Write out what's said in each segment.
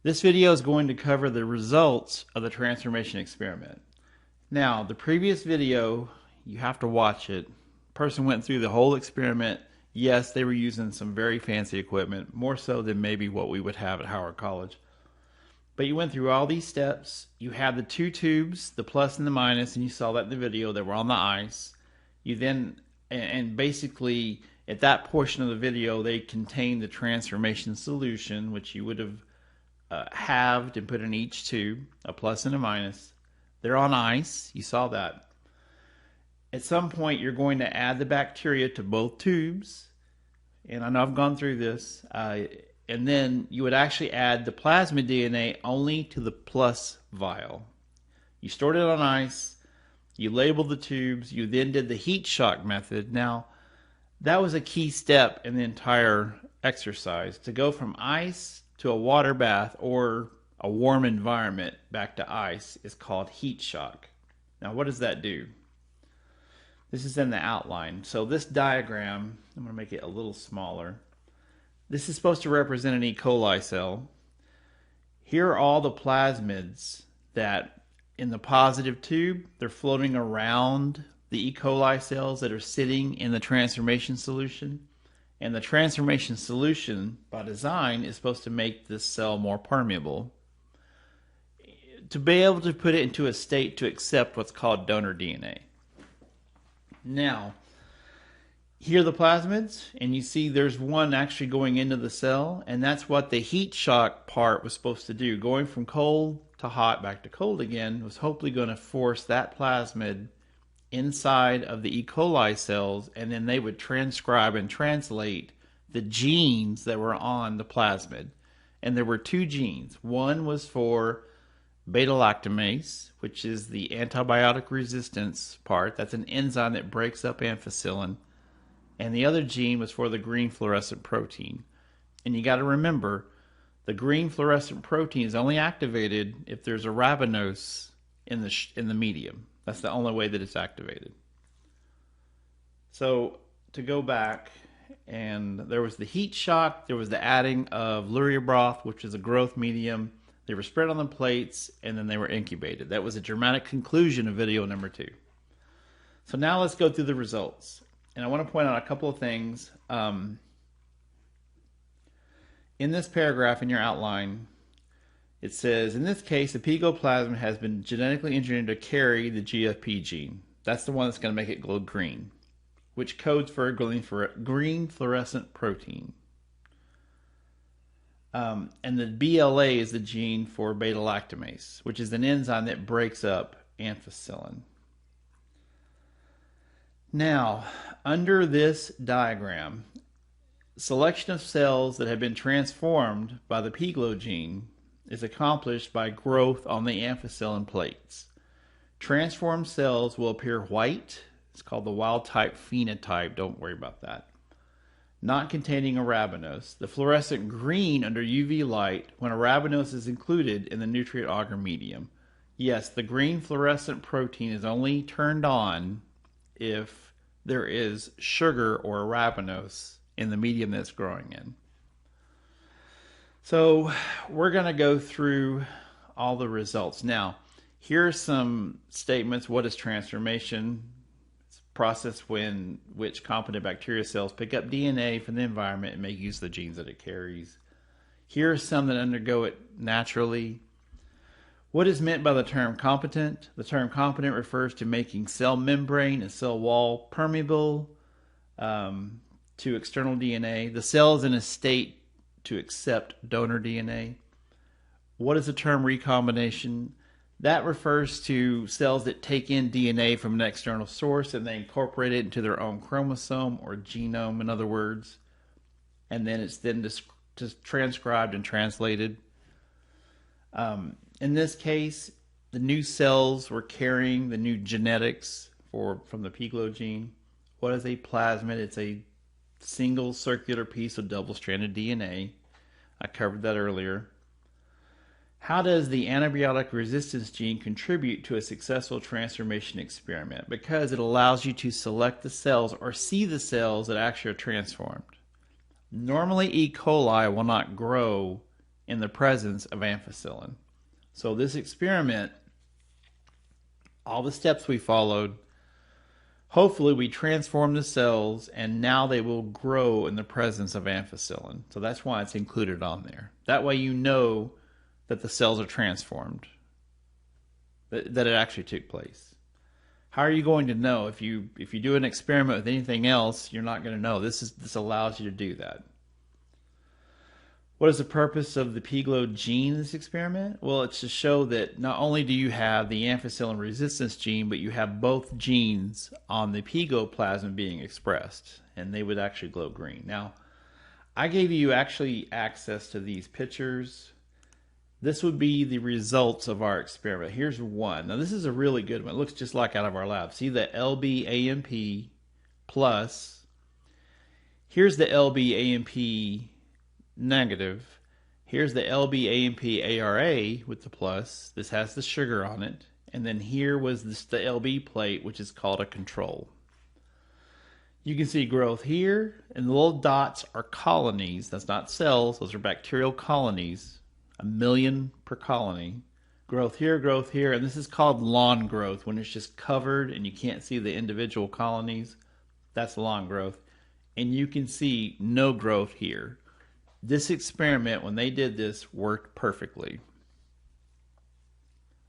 This video is going to cover the results of the transformation experiment. Now, the previous video, you have to watch it. Person went through the whole experiment. Yes, they were using some very fancy equipment, more so than maybe what we would have at Howard College. But you went through all these steps. You had the two tubes, the plus and the minus, and you saw that in the video. They were on the ice. You then, and basically at that portion of the video, they contained the transformation solution, which you would have halved and put in each tube, a plus and a minus. They're on ice. You saw that. At some point, you're going to add the bacteria to both tubes. And I know I've gone through this. And then you would actually add the plasmid DNA only to the plus vial. You stored it on ice. You labeled the tubes. You then did the heat shock method. Now, that was a key step in the entire exercise. To go from ice to a water bath or a warm environment back to ice is called heat shock. Now, what does that do? This is in the outline. So this diagram, I'm going to make it a little smaller. This is supposed to represent an E. coli cell. Here are all the plasmids that in the positive tube, they're floating around the E. coli cells that are sitting in the transformation solution. And the transformation solution, by design, is supposed to make this cell more permeable to be able to put it into a state to accept what's called donor DNA. Now, here are the plasmids, and you see there's one actually going into the cell, and that's what the heat shock part was supposed to do. Going from cold to hot back to cold again was hopefully going to force that plasmid inside of the E. coli cells, and then they would transcribe and translate the genes that were on the plasmid. And there were two genes. One was for beta-lactamase, which is the antibiotic resistance part. That's an enzyme that breaks up ampicillin. And the other gene was for the green fluorescent protein. And you got to remember, the green fluorescent protein is only activated if there's a ribose in the medium. That's the only way that it's activated. So to go back, and there was the heat shock, there was the adding of luria broth, which is a growth medium. They were spread on the plates, and then they were incubated. That was a dramatic conclusion of video number 2. So now let's go through the results. And I want to point out a couple of things. In this paragraph in your outline, it says, in this case, the pigoplasm has been genetically engineered to carry the GFP gene. That's the one that's going to make it glow green, which codes for a green fluorescent protein. And the BLA is the gene for beta-lactamase, which is an enzyme that breaks up ampicillin. Now, under this diagram, selection of cells that have been transformed by the piglo gene is accomplished by growth on the ampicillin plates. Transformed cells will appear white. It's called the wild type phenotype. Don't worry about that. Not containing arabinose. The fluorescent green under UV light when arabinose is included in the nutrient agar medium. Yes, the green fluorescent protein is only turned on if there is sugar or arabinose in the medium that's growing in. So we're going to go through all the results. Now, here are some statements. What is transformation? It's a process in which competent bacteria cells pick up DNA from the environment and make use of the genes that it carries. Here are some that undergo it naturally. What is meant by the term competent? The term competent refers to making cell membrane and cell wall permeable to external DNA. The cell is in a state to accept donor DNA. What is the term recombination? That refers to cells that take in DNA from an external source and they incorporate it into their own chromosome or genome, in other words, and then it's then just transcribed and translated. In this case, the new cells were carrying the new genetics from the piglo gene. What is a plasmid? It's a single circular piece of double-stranded DNA. I covered that earlier. How does the antibiotic resistance gene contribute to a successful transformation experiment? Because it allows you to select the cells or see the cells that actually are transformed. Normally, E. coli will not grow in the presence of ampicillin. So this experiment, all the steps we followed, hopefully we transform the cells and now they will grow in the presence of ampicillin. So that's why it's included on there. That way you know that the cells are transformed, that it actually took place. How are you going to know? If you do an experiment with anything else, you're not going to know. This allows you to do that. What is the purpose of the pGlow gene in this experiment? Well, it's to show that not only do you have the ampicillin resistance gene, but you have both genes on the pGlow plasmid being expressed, and they would actually glow green. Now, I gave you actually access to these pictures. This would be the results of our experiment. Here's one. Now, this is a really good one. It looks just like out of our lab. See the LB-AMP plus. Here's the LB-AMP negative. Here's the LB-AMP-ARA with the plus. This has the sugar on it. And then here was the LB plate, which is called a control. You can see growth here, and the little dots are colonies. That's not cells. Those are bacterial colonies. 1 million per colony. Growth here, and this is called lawn growth, when it's just covered and you can't see the individual colonies. That's lawn growth. And you can see no growth here. This experiment, when they did this, worked perfectly.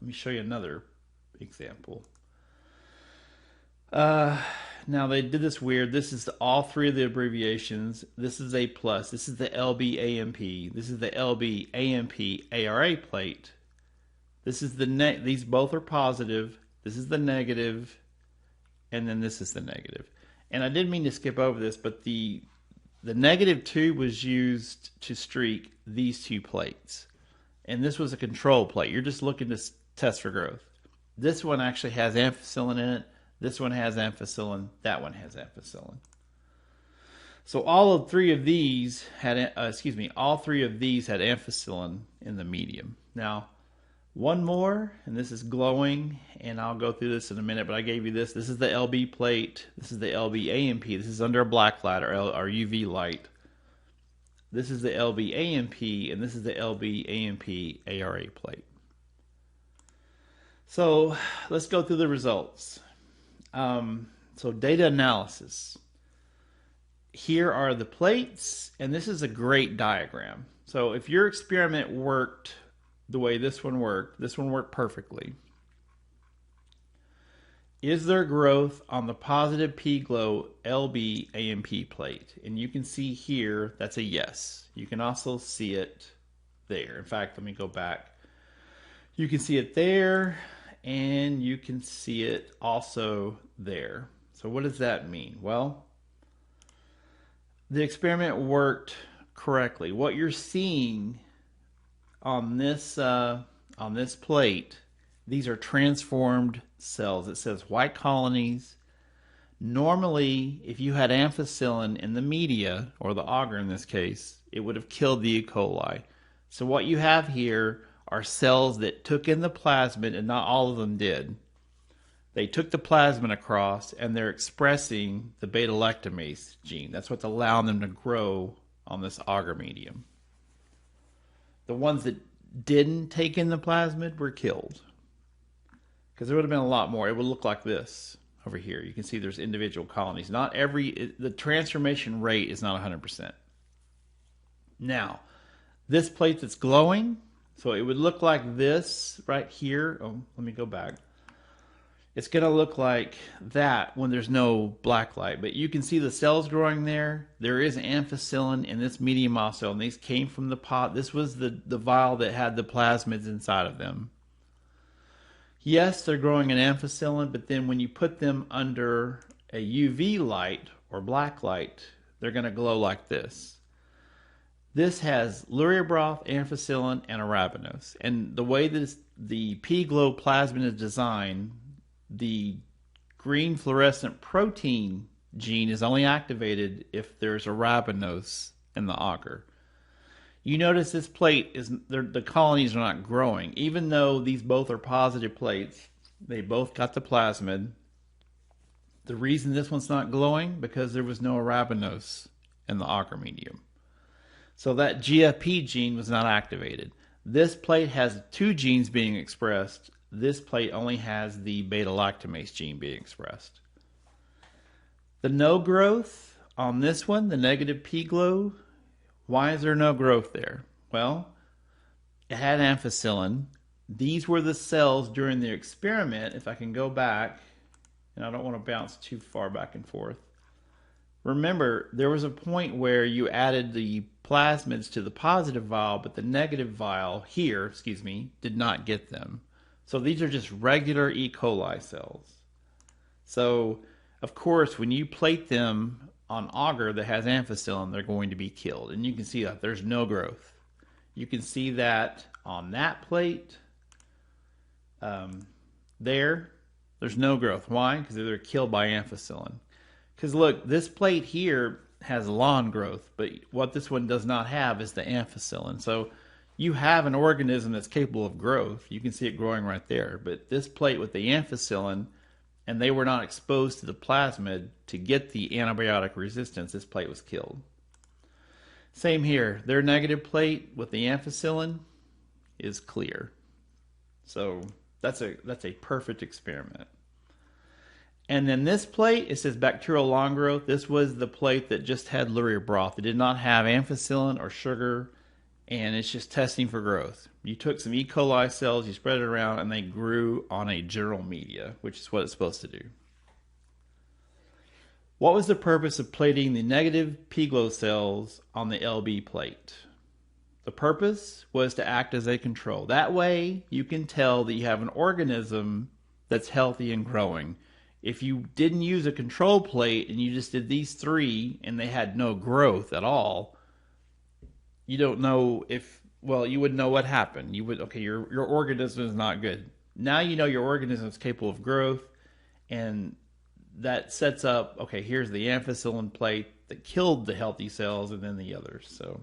Let me show you another example. Now they did this weird. This is all three of the abbreviations. This is A plus. This is the LB-AMP. This is the LB-AMP-ARA plate. This is the these both are positive. This is the negative, and then this is the negative. And I didn't mean to skip over this, but the -2 was used to streak these two plates. And this was a control plate. You're just looking to test for growth. This one actually has ampicillin in it. This one has ampicillin. That one has ampicillin. So all three of these had ampicillin in the medium. Now, one more, and this is glowing, and I'll go through this in a minute, but I gave you this. This is the LB plate. This is the LB-AMP. This is under a black light or UV light. This is the LB-AMP, and this is the LB-AMP-ARA plate. So let's go through the results. So data analysis. Here are the plates, and this is a great diagram. So if your experiment worked the way this one worked perfectly. Is there growth on the positive pGlow LB-AMP plate? And you can see here, that's a yes. You can also see it there. In fact, let me go back. You can see it there, and you can see it also there. So what does that mean? Well, the experiment worked correctly. What you're seeing on this plate, these are transformed cells. It says white colonies. Normally, if you had ampicillin in the media, or the agar in this case, it would have killed the E. coli. So what you have here are cells that took in the plasmid, and not all of them did. They took the plasmid across, and they're expressing the beta-lactamase gene. That's what's allowing them to grow on this agar medium. The ones that didn't take in the plasmid were killed. Because there would have been a lot more. It would look like this over here. You can see there's individual colonies. The transformation rate is not 100%. Now, this plate that's glowing, so it would look like this right here. Oh, let me go back. It's going to look like that when there's no black light. But you can see the cells growing there. There is ampicillin in this medium also, and these came from the pot. This was the vial that had the plasmids inside of them. Yes, they're growing in ampicillin, but then when you put them under a UV light or black light, they're going to glow like this. This has lurea broth, ampicillin, and arabinose. And the way that the pGlow plasmid is designed, the green fluorescent protein gene is only activated if there's arabinose in the agar. You notice this plate the colonies are not growing. Even though these both are positive plates, they both got the plasmid. The reason this one's not glowing, because there was no arabinose in the agar medium. So that GFP gene was not activated. This plate has two genes being expressed. This plate only has the beta-lactamase gene being expressed. The no growth on this one, the negative P glow, why is there no growth there? Well, it had ampicillin. These were the cells during the experiment. If I can go back, and I don't want to bounce too far back and forth. Remember, there was a point where you added the plasmids to the positive vial, but the negative vial here, did not get them. So these are just regular E. coli cells. So, of course, when you plate them on agar that has ampicillin, they're going to be killed. And you can see that there's no growth. You can see that on that plate. There's no growth. Why? Because they're killed by ampicillin. Because look, this plate here has lawn growth, but what this one does not have is the ampicillin. So you have an organism that's capable of growth. You can see it growing right there. But this plate with the ampicillin, and they were not exposed to the plasmid to get the antibiotic resistance, this plate was killed. Same here. Their negative plate with the ampicillin is clear. So that's a perfect experiment. And then this plate, it says bacterial lawn growth. This was the plate that just had luria broth. It did not have ampicillin or sugar, and it's just testing for growth. You took some E. coli cells, you spread it around, and they grew on a general media, which is what it's supposed to do. What was the purpose of plating the negative P-glow cells on the LB plate? The purpose was to act as a control. That way, you can tell that you have an organism that's healthy and growing. If you didn't use a control plate and you just did these three and they had no growth at all, you don't know you wouldn't know what happened. You would, okay, your organism is not good. Now you know your organism is capable of growth, and that sets up, okay, here's the ampicillin plate that killed the healthy cells and then the others. So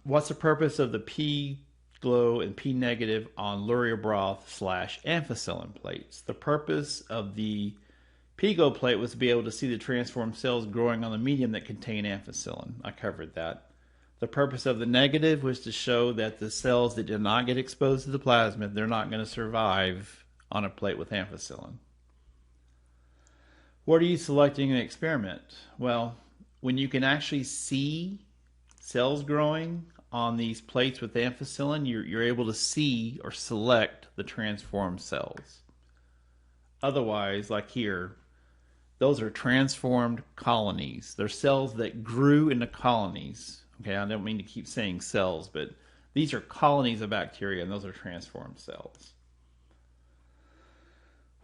what's the purpose of the P glow and P negative on luria broth / ampicillin plates? The purpose of the P glow plate was to be able to see the transformed cells growing on the medium that contain ampicillin. I covered that. The purpose of the negative was to show that the cells that did not get exposed to the plasmid, they're not going to survive on a plate with ampicillin. What are you selecting in an experiment? Well, when you can actually see cells growing on these plates with ampicillin, you're able to see or select the transformed cells. Otherwise, like here, those are transformed colonies. They're cells that grew into colonies. Okay, I don't mean to keep saying cells, but these are colonies of bacteria, and those are transformed cells.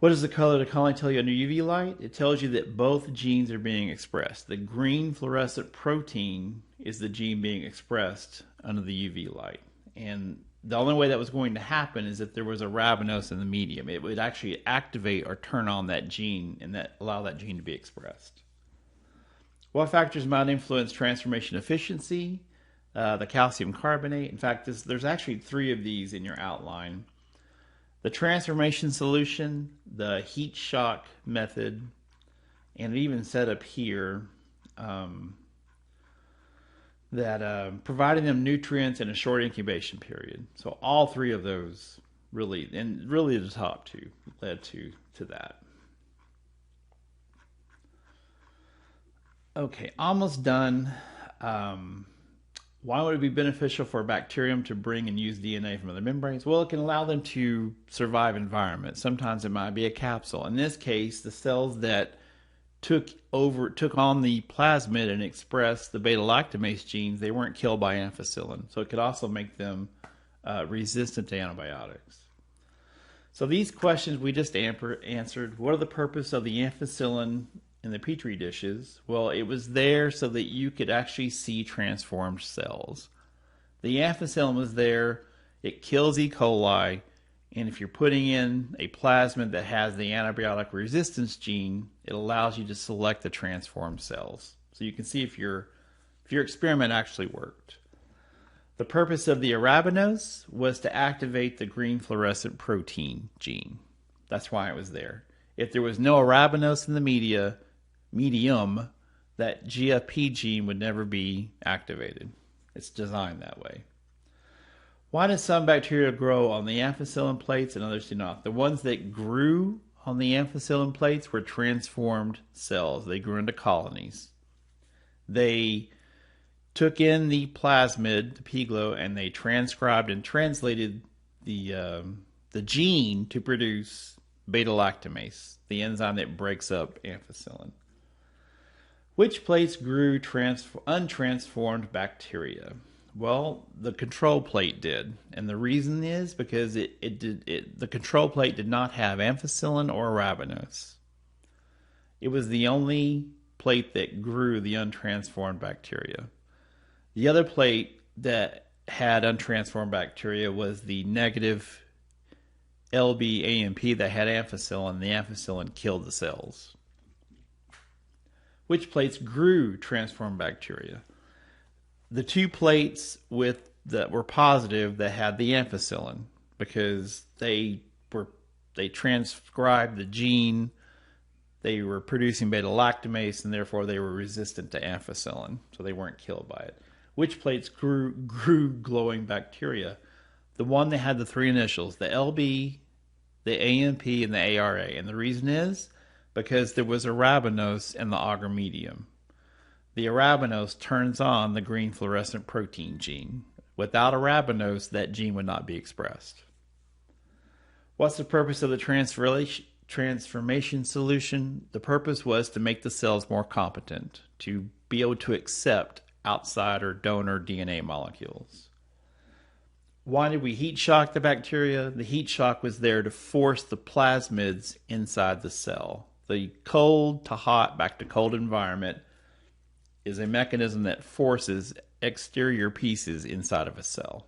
What does the color of the colony tell you under UV light? It tells you that both genes are being expressed. The green fluorescent protein is the gene being expressed under the UV light. And the only way that was going to happen is if there was a rhabinose in the medium. It would actually activate or turn on that gene and allow that gene to be expressed. What factors might influence transformation efficiency? The calcium carbonate. In fact, there's actually 3 of these in your outline. The transformation solution, the heat shock method, and it even said up here that providing them nutrients in a short incubation period. So all 3 of those really the top 2 led to that. Okay, almost done. Why would it be beneficial for a bacterium to bring and use DNA from other membranes? Well, it can allow them to survive environments. Sometimes it might be a capsule. In this case, the cells that took on the plasmid and expressed the beta-lactamase genes, they weren't killed by ampicillin. So it could also make them resistant to antibiotics. So these questions we just answered. What are the purpose of the ampicillin in the Petri dishes? Well, it was there so that you could actually see transformed cells. The ampicillin was there. It kills E. coli. And if you're putting in a plasmid that has the antibiotic resistance gene, it allows you to select the transformed cells. So you can see if your experiment actually worked. The purpose of the arabinose was to activate the green fluorescent protein gene. That's why it was there. If there was no arabinose in the medium, that GFP gene would never be activated. It's designed that way. Why do some bacteria grow on the amphicoelin plates and others do not? The ones that grew on the amphicoelin plates were transformed cells. They grew into colonies. They took in the plasmid, the piglo, and they transcribed and translated the gene to produce beta-lactamase, the enzyme that breaks up amphicoelin. Which plates grew untransformed bacteria? Well, the control plate did, and the reason is because the control plate did not have amphicoelin or arabinose. It was the only plate that grew the untransformed bacteria. The other plate that had untransformed bacteria was the negative LB-AMP that had amphicoelin. The amphicoelin killed the cells. Which plates grew transformed bacteria? The two plates that were positive that had the amphicoelin, because they transcribed the gene, they were producing beta-lactamase, and therefore they were resistant to amphicoelin, so they weren't killed by it. Which plates grew glowing bacteria? The one that had the three initials, the LB, the AMP, and the ARA. And the reason is because there was arabinose in the agar medium. The arabinose turns on the green fluorescent protein gene. Without arabinose, that gene would not be expressed. What's the purpose of the transformation solution? The purpose was to make the cells more competent, to be able to accept outside or donor DNA molecules. Why did we heat shock the bacteria? The heat shock was there to force the plasmids inside the cell. The cold to hot, back to cold environment is a mechanism that forces exterior pieces inside of a cell.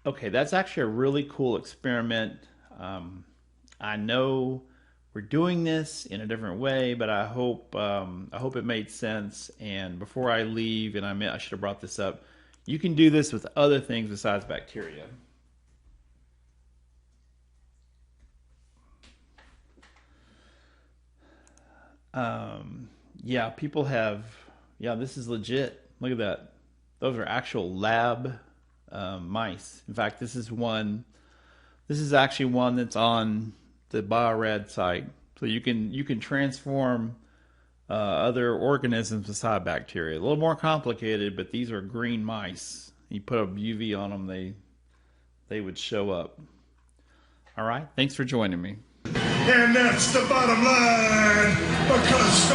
Okay, that's actually a really cool experiment. I know we're doing this in a different way, but I hope it made sense. And before I leave, and I should have brought this up, you can do this with other things besides bacteria. Yeah, people have, this is legit. Look at that. Those are actual lab mice. In fact, this is actually one that's on the Bio-Rad site. So you can transform other organisms beside bacteria. A little more complicated, but these are green mice. You put a UV on them, they would show up. All right, thanks for joining me. And that's the bottom line, because